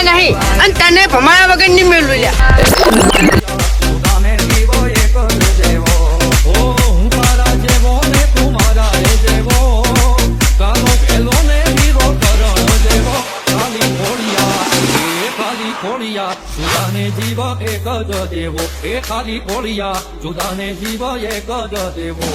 નહીં અને તને ભમાયા વગર નહીં મેળવું લ્યા. જુદાને જીવ એક જ દેવો એ ખાલી કોળિયા જુદાને જીવ એક જ દેવો.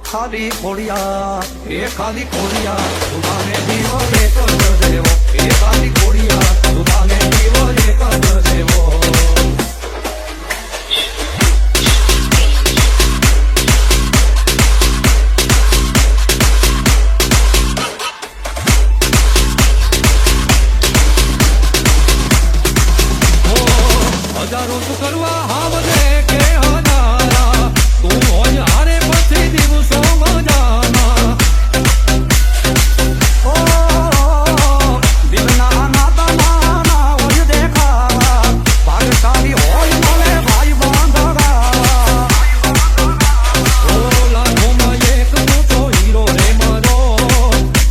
ખાલી કોળિયા એ ખાલી કોળિયા જુદાને જીવ એક જ દેવો એ ખાલી કોળિયા જુદાને જીવ એક જ દેવો. હજારો તું કરવા હાવજે કે હજારા તું હોય હારે પછી દિવસો મજાના. ઓ દિલના નાતા નાના હોય દેખાવા ભાગશાળી હોય મને ભાઈ બાંધવા. ઓ લાખોમાં એક તું તો હીરો રે મારો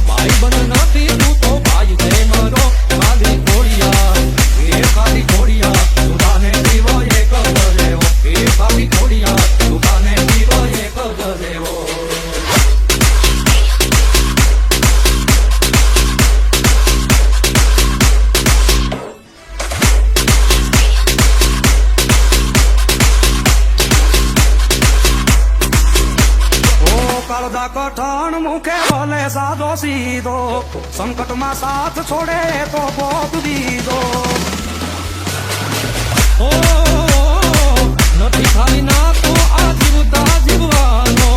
ભાઈ બન નથી તું તો ભાઈ છે મારો. ખાલી કોળિયા એ ખાલી કોળિયા જુદાને જીવ એક જ દેવો એ ખાલી કોળિયા જુદાને જીવ એક જ દેવો. કાળદા કઠણ મુખે ભલે સાદો સીધો સંકટમાં સાથ છોડે તો પોત દીધો. ઓ નથી ખાલી નાખો આ જીવતા જીવવાનો